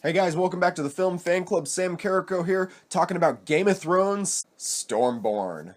Hey guys, welcome back to the Film Fan Club. Sam Carrico here, talking about Game of Thrones, Stormborn.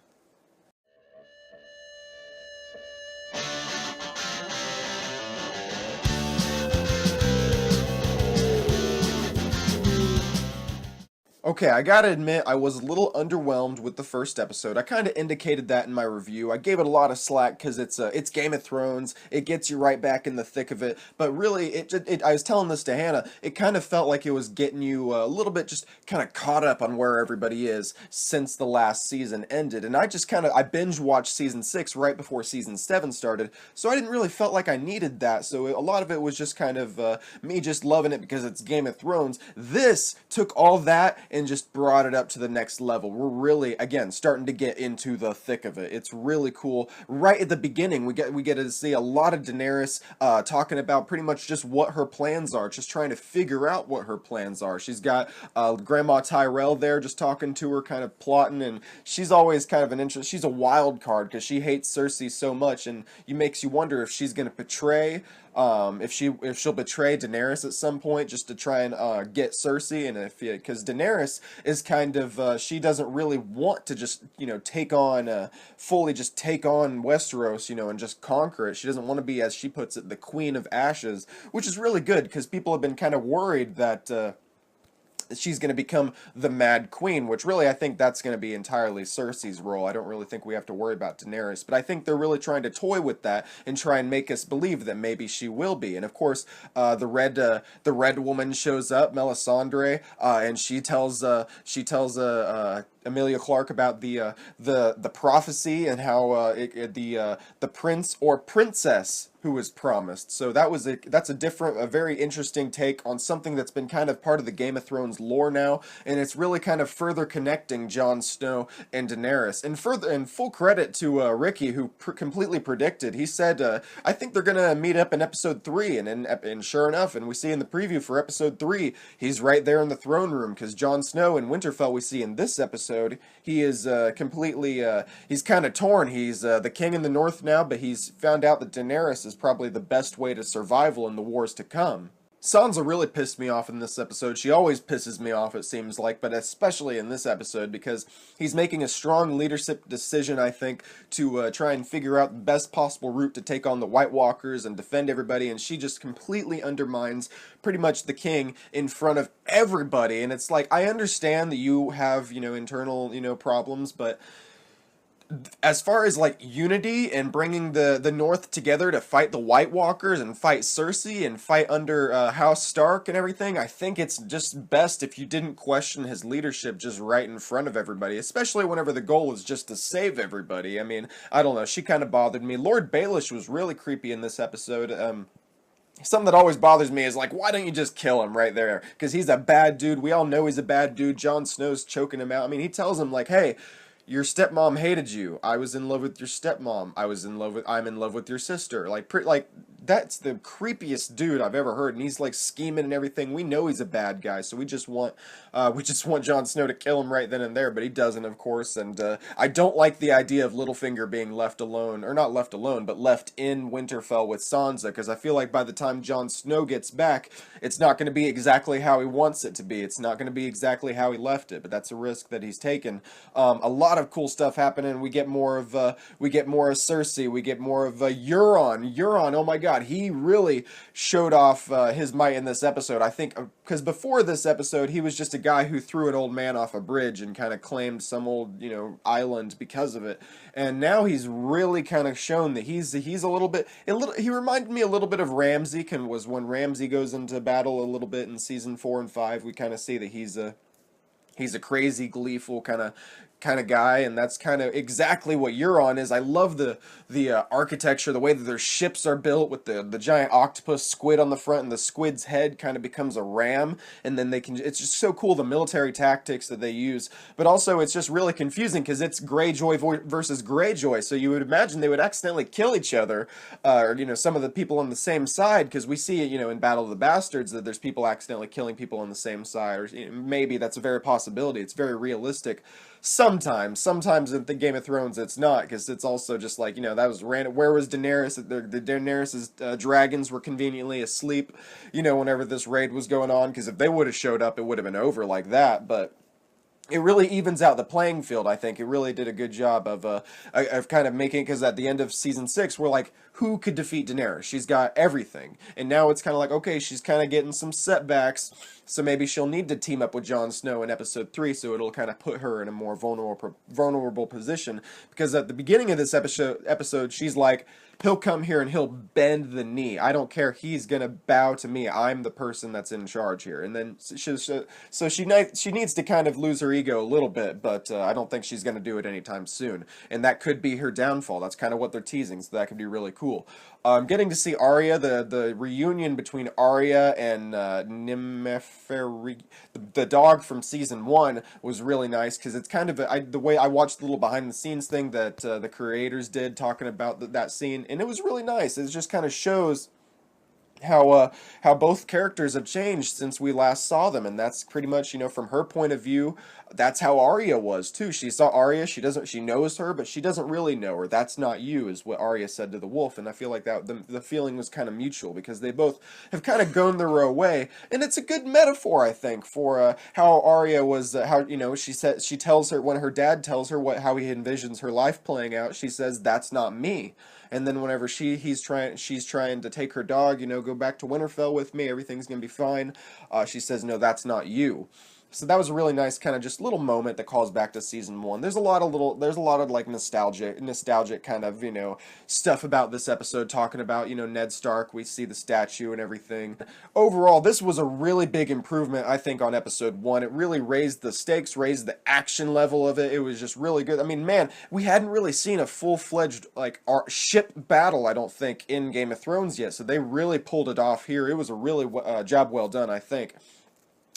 Okay, I gotta admit, I was a little underwhelmed with the first episode. I kind of indicated that in my review. I gave it a lot of slack because it's Game of Thrones. It gets you right back in the thick of it. But really, I was telling this to Hannah. It kind of felt like it was getting you a little bit just kind of caught up on where everybody is since the last season ended. And I binge watched season 6 right before season 7 started. So I didn't really felt like I needed that. So a lot of it was just kind of me just loving it because it's Game of Thrones. This took all that and just brought it up to the next level. We're really, again, starting to get into the thick of it. It's really cool. Right at the beginning, we get to see a lot of Daenerys talking about pretty much just what her plans are, just trying to figure out what her plans are. She's got Grandma Tyrell there just talking to her, kind of plotting, and she's always kind of an interest. She's a wild card because she hates Cersei so much, and it makes you wonder if she's going to betray if she'll betray Daenerys at some point just to try and get Cersei, and if because Daenerys is kind of she doesn't really want to just take on fully just take on Westeros and just conquer it. She doesn't want to be, as she puts it, the Queen of Ashes, which is really good because people have been kind of worried that she's going to become the Mad Queen, which really I think that's going to be entirely Cersei's role. I don't really think we have to worry about Daenerys, but I think they're really trying to toy with that and try and make us believe that maybe she will be. And of course, the red woman shows up, Melisandre, and she tells Emilia Clarke about the prophecy and how the prince or princess who was promised. So that's a very interesting take on something that's been kind of part of the Game of Thrones lore now, and it's really kind of further connecting Jon Snow and Daenerys. And full credit to Ricky, who completely predicted. He said, "I think they're gonna meet up in episode 3," and sure enough, and we see in the preview for episode 3, he's right there in the throne room because Jon Snow in Winterfell we see in this episode, he is completely he's kind of torn. He's the king in the north now, but he's found out that Daenerys is probably the best way to survival in the wars to come. Sansa really pissed me off in this episode. She always pisses me off, it seems like, but especially in this episode because he's making a strong leadership decision, I think, to try and figure out the best possible route to take on the White Walkers and defend everybody, and she just completely undermines pretty much the king in front of everybody. And it's like, I understand that you have, internal, problems, but as far as like unity and bringing the North together to fight the White Walkers and fight Cersei and fight under House Stark and everything, I think it's just best if you didn't question his leadership just right in front of everybody, especially whenever the goal is just to save everybody. I mean, I don't know, she kind of bothered me. Lord Baelish was really creepy in this episode. Something that always bothers me is like, why don't you just kill him right there? Because he's a bad dude. We all know he's a bad dude. Jon Snow's choking him out. I mean, he tells him like, hey, your stepmom hated you. I was in love with your stepmom. I'm in love with your sister. Like that's the creepiest dude I've ever heard, and he's like scheming and everything. We know he's a bad guy, so we just want Jon Snow to kill him right then and there, but he doesn't, of course. And I don't like the idea of Littlefinger being left alone, or not left alone, but left in Winterfell with Sansa, because I feel like by the time Jon Snow gets back, it's not going to be exactly how he wants it to be. It's not going to be exactly how he left it, but that's a risk that he's taken. A lot of cool stuff happening. We get more of Cersei. We get more of Euron. Euron, oh my God, he really showed off his might in this episode. I think because before this episode, he was just a guy who threw an old man off a bridge and kind of claimed some old island because of it. And now he's really kind of shown that he's a little bit. He reminded me a little bit of Ramsay. Was when Ramsay goes into battle a little bit in season 4 and 5. We kind of see that he's a crazy, gleeful kind of guy, and that's kind of exactly what Euron is. I love the architecture, the way that their ships are built with the giant octopus squid on the front, and the squid's head kind of becomes a ram, and then it's just so cool, the military tactics that they use, but also it's just really confusing because it's Greyjoy versus Greyjoy, so you would imagine they would accidentally kill each other, or some of the people on the same side, because we see in Battle of the Bastards that there's people accidentally killing people on the same side, or maybe that's a very possibility. It's very realistic. Sometimes in the Game of Thrones it's not, because it's also just like, that was random. Where was Daenerys? The Daenerys's dragons were conveniently asleep, whenever this raid was going on. Because if they would have showed up, it would have been over like that. But it really evens out the playing field. I think it really did a good job of kind of making, because at the end of season 6 we're like, who could defeat Daenerys? She's got everything, and now it's kind of like, okay, she's kind of getting some setbacks, so maybe she'll need to team up with Jon Snow in episode 3, so it'll kind of put her in a more vulnerable position. Because at the beginning of this episode she's like, he'll come here and he'll bend the knee. I don't care. He's gonna bow to me. I'm the person that's in charge here. And then she needs to kind of lose her ego a little bit, but I don't think she's gonna do it anytime soon. And that could be her downfall. That's kind of what they're teasing. So that could be really cool. Getting to see Arya, the reunion between Arya and Nymefery, the dog from season 1, was really nice, because it's kind of the way I watched the little behind the scenes thing that the creators did talking about that scene, and it was really nice. It just kind of shows how both characters have changed since we last saw them, and that's pretty much, from her point of view, that's how Arya was too. She saw Arya, she knows her, but she doesn't really know her. That's not you, is what Arya said to the wolf, and I feel like that the feeling was kind of mutual, because they both have kind of gone their own way, and it's a good metaphor, I think, for how Arya was, she tells her, when her dad tells her how he envisions her life playing out, she says, that's not me. And then whenever she's trying to take her dog, go back to Winterfell with me, everything's gonna be fine, she says, no, that's not you. So that was a really nice kind of just little moment that calls back to season 1. There's a lot of like nostalgic kind of, stuff about this episode, talking about, Ned Stark. We see the statue and everything. Overall, this was a really big improvement, I think, on episode 1. It really raised the stakes, raised the action level of it. It was just really good. I mean, man, we hadn't really seen a full-fledged, like, ship battle, I don't think, in Game of Thrones yet. So they really pulled it off here. It was a really job well done, I think.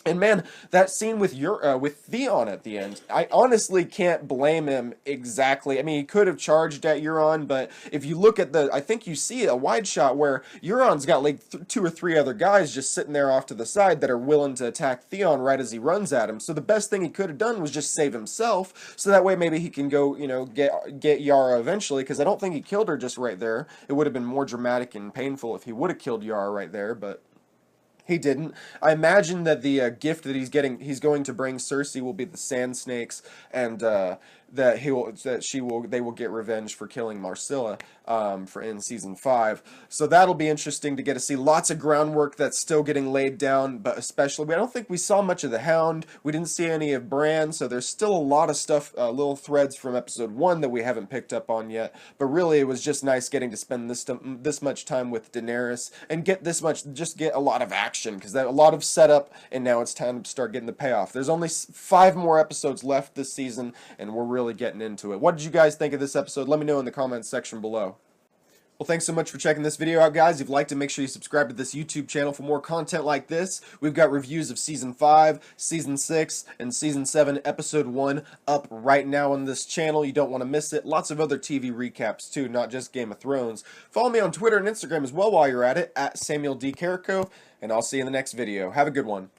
And man, that scene with Theon at the end, I honestly can't blame him exactly. I mean, he could have charged at Euron, but if you look at I think you see a wide shot where Euron's got like 2 or 3 other guys just sitting there off to the side that are willing to attack Theon right as he runs at him. So the best thing he could have done was just save himself, so that way maybe he can go, get Yara eventually, because I don't think he killed her just right there. It would have been more dramatic and painful if he would have killed Yara right there, but he didn't. I imagine that the gift that he's going to bring Cersei will be the Sand Snakes, and they will get revenge for killing Marcella in season 5. So that'll be interesting to get to see. Lots of groundwork that's still getting laid down, but especially, I don't think we saw much of the Hound. We didn't see any of Bran, so there's still a lot of stuff, little threads from episode 1 that we haven't picked up on yet. But really, it was just nice getting to spend this much time with Daenerys and get a lot of action, because a lot of setup, and now it's time to start getting the payoff. There's only 5 more episodes left this season, and we're really getting into it. What did you guys think of this episode? Let me know in the comments section below. Well, thanks so much for checking this video out, guys. If you'd like to, make sure you subscribe to this YouTube channel for more content like this. We've got reviews of Season 5, Season 6, and Season 7, Episode 1 up right now on this channel. You don't want to miss it. Lots of other TV recaps, too, not just Game of Thrones. Follow me on Twitter and Instagram as well while you're at it, at Samuel D. Carrico, and I'll see you in the next video. Have a good one.